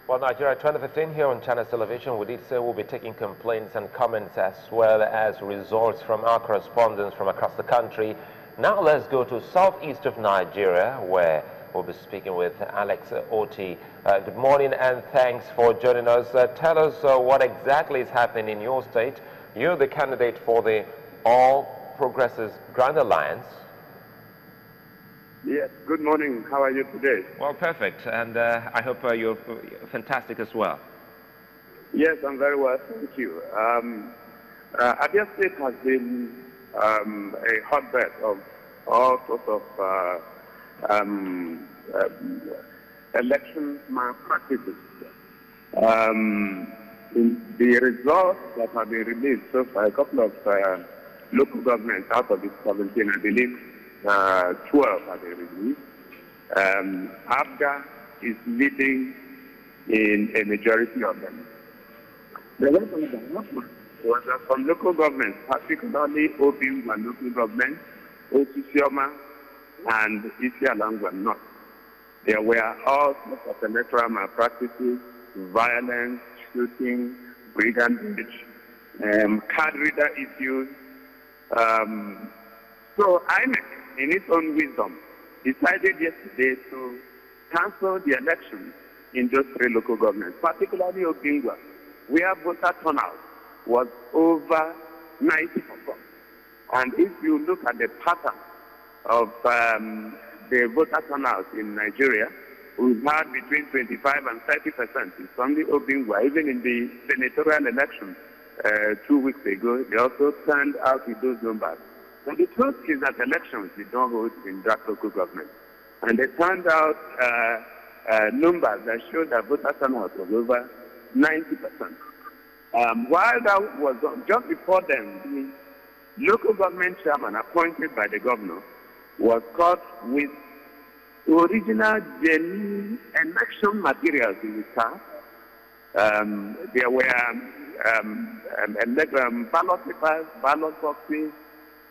Well, Nigeria 2015 here on Channels Television, we did say we'll be taking complaints and comments as well as results from our correspondents from across the country. Now let's go to southeast of Nigeria, where we'll be speaking with Alex Otti. Good morning and thanks for joining us. Tell us what exactly is happening in your state. You're the candidate for the All Progressives Grand Alliance. Yes, good morning. How are you today? Well, perfect. And I hope you're fantastic as well. Yes, I'm very well, thank you. Abia State has been a hotbed of all sorts of election malpractices. The results that have been released so far, a couple of local governments out of the 17, I believe, 12 have been released. APGA is leading in a majority of them. The rest of the was that from local governments, particularly Obi and local government, Otti and Isialangwa North. There were all sorts of electoral malpractices, violence, shooting, brigandage, card reader issues. So INEC, in its own wisdom, decided yesterday to cancel the elections in those three local governments, particularly Obingwa, where voter turnout was over 90%. And if you look at the pattern of the voter turnout in Nigeria, we've had between 25 and 30%. It's only Obingwa. Even in the senatorial election 2 weeks ago, they also turned out with those numbers. But the truth is that elections did not hold in that local government. And they turned out numbers that showed that voter turnout was over 90%. While that was on, just before then, the local government chairman appointed by the governor was caught with original genuine election materials in his car. There were ballot papers, ballot boxes,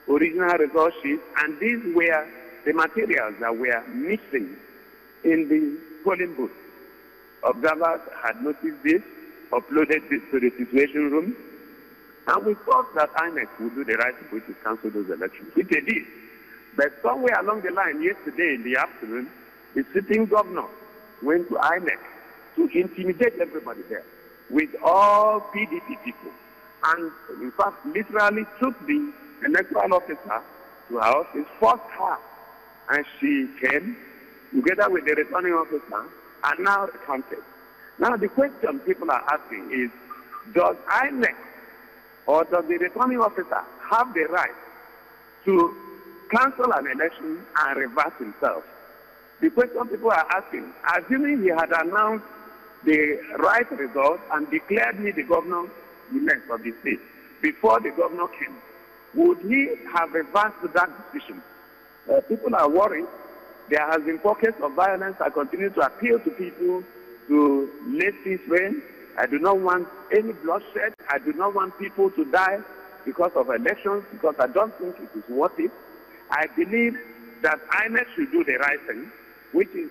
original result sheets, and these were the materials that were missing in the polling booth. Observers had noticed this, uploaded this to the situation room, and we thought that INEC would do the right thing, which is cancel those elections, which they did. But somewhere along the line, yesterday in the afternoon, the sitting governor went to INEC to intimidate everybody there with all PDP people, and in fact, literally took the electoral officer to her office, forced her, and she came together with the returning officer and now recounted. Now the question people are asking is, does INEC or does the returning officer have the right to cancel an election and reverse himself? The question people are asking, assuming he had announced the right result and declared me the governor-elect of the state before the governor came, would he have reversed that decision? People are worried. There has been pockets of violence. I continue to appeal to people to let this reign. I do not want any bloodshed. I do not want people to die because of elections, because I don't think it is worth it. I believe that INEC should do the right thing, which is,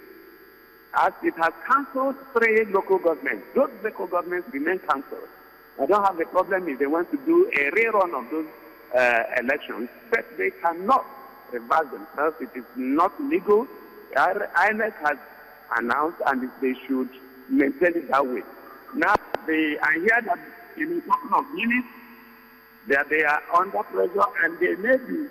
as it has cancelled 3 local governments, those local governments remain cancelled. I don't have a problem if they want to do a rerun of those elections, but they cannot reverse themselves. It is not legal. INEC has announced, and they should maintain it that way. Now, I hear that in a couple of minutes that they are under pressure, and they may be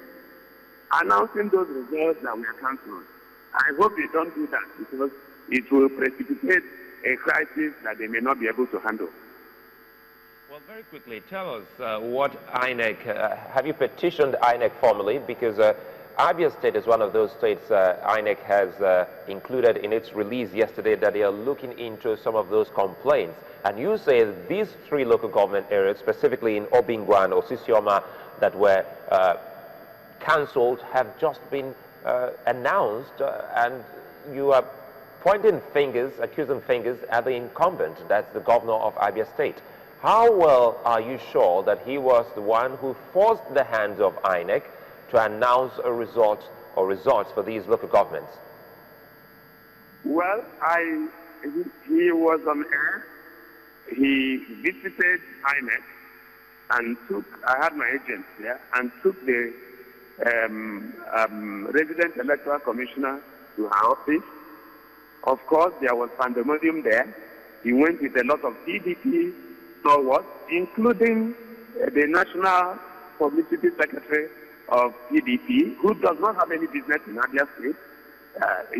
announcing those results that we are cancelled. I hope they don't do that, because it will precipitate a crisis that they may not be able to handle. Well, very quickly, tell us what INEC, have you petitioned INEC formally? Because Abia State is one of those states INEC has included in its release yesterday that they are looking into some of those complaints. And you say these 3 local government areas, specifically in Obingwa and Osisioma, that were cancelled, have just been announced, and you are pointing fingers, accusing fingers at the incumbent, that's the governor of Abia State. How well are you sure that he was the one who forced the hands of INEC to announce a result or results for these local governments? Well, he he was on air. He visited INEC and I had my agent there, and took the resident electoral commissioner to her office. Of course, there was pandemonium there. He went with a lot of PDP stalwarts, including the National Publicity Secretary of PDP, who does not have any business in Abia State.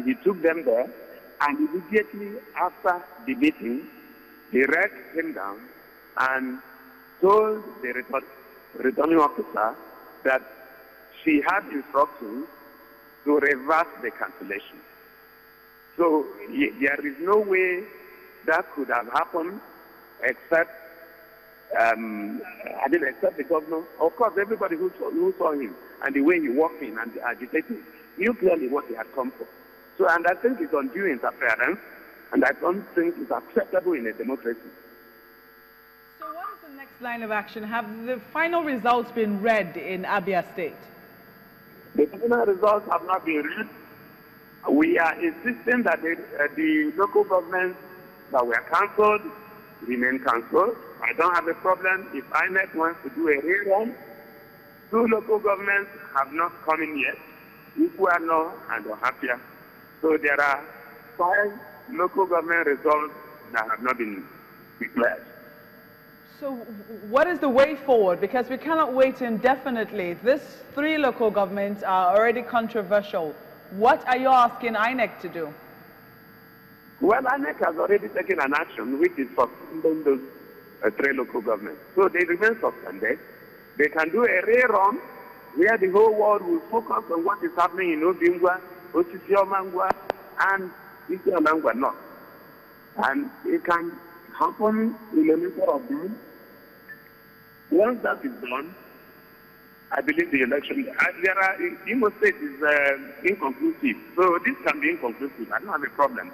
He took them there, and immediately after the meeting, the rec came down and told the returning officer that she had instructions to reverse the cancellation. So there is no way that could have happened except except the governor. Of course, everybody who saw him and the way he walked in and agitated knew clearly what he had come for. So, and I think it's undue interference, and I don't think it's acceptable in a democracy. So what is the next line of action? Have the final results been read in Abia State? The final results have not been read. We are insisting that the local governments that were cancelled remain cancelled. I don't have a problem if INEC wants to do a rerun. 2 local governments have not come in yet, Iguano and Ohapia. So there are 5 local government results that have not been declared. So what is the way forward? Because we cannot wait indefinitely. These 3 local governments are already controversial. What are you asking INEC to do? Well, INEC has already taken an action which is suspending those 3 local governments. So they remain suspended. They can do a rerun where the whole world will focus on what is happening in Obingwa, Osisiomangwa, and Isiomangwa North. And it can happen in a number of days. Once that is done, I believe the election, Imo State is inconclusive. So this can be inconclusive. I don't have a problem.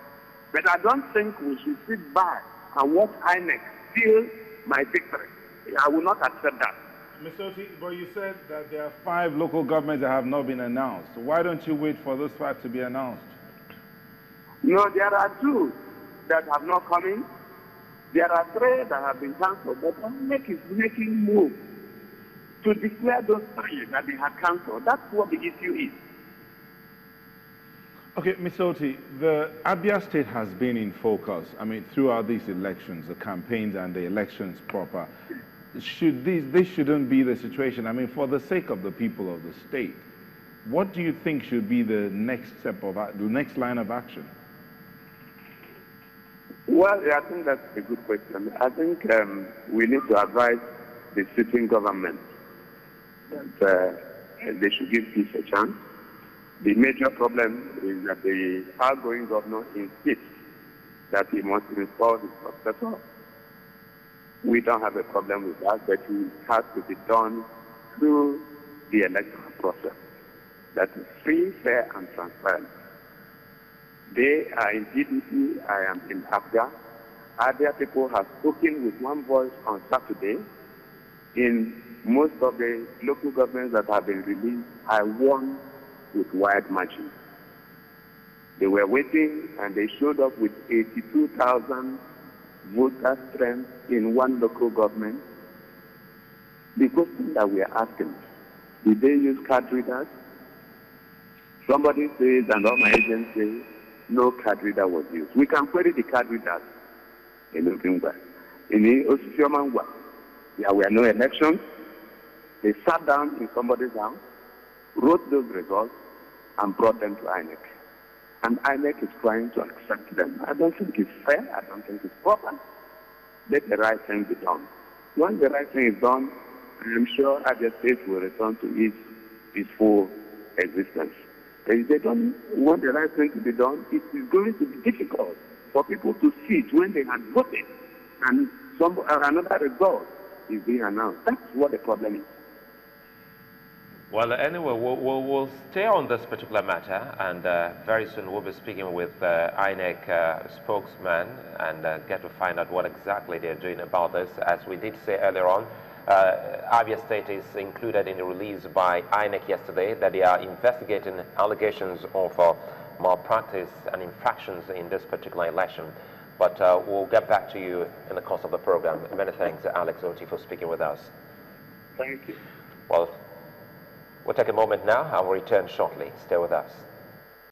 But I don't think we should sit back and watch INEC steal my victory. I will not accept that. Mr. Otti, but you said that there are 5 local governments that have not been announced. So why don't you wait for those 5 to be announced? No, there are 2 that have not come in. There are 3 that have been cancelled. But INEC is making moves to declare those 3 that they have cancelled. That's what the issue is. Okay, Mr. Otti, the Abia State has been in focus, throughout these elections, the campaigns and the elections proper. This shouldn't be the situation. For the sake of the people of the state, what do you think should be the next step of the next line of action? Well, I think that's a good question. I think we need to advise the sitting government that they should give peace a chance. The major problem is that the outgoing governor insists that he must install his successor. We don't have a problem with that, but it has to be done through the electoral process. That is free, fair, and transparent. They are in PDP, I am in APGA. Other people have spoken with one voice on Saturday. In most of the local governments that have been released, I won with wide margin. They were waiting and they showed up with 82,000 voter strength in one local government. The question that we are asking, did they use card readers? Somebody says, and all my agents say, no card reader was used. We can query the card readers in November. In Osisiomangwa, there were no elections. They sat down in somebody's house, wrote those results, and brought them to INEC. And INEC is trying to accept them. I don't think it's fair. I don't think it's proper. Let the right thing be done. Once the right thing is done, I'm sure Abia State will return to its peaceful existence. If they don't want the right thing to be done, it is going to be difficult for people to sit when they had voted and another result is being announced. That's what the problem is. Well, anyway, we'll stay on this particular matter, and very soon we'll be speaking with INEC spokesman and get to find out what exactly they're doing about this. As we did say earlier on, Abia State is included in the release by INEC yesterday that they are investigating allegations of malpractice and infractions in this particular election. But we'll get back to you in the course of the program. Many thanks, Alex Otti, for speaking with us. Thank you. Well, we'll take a moment now and we'll return shortly. Stay with us.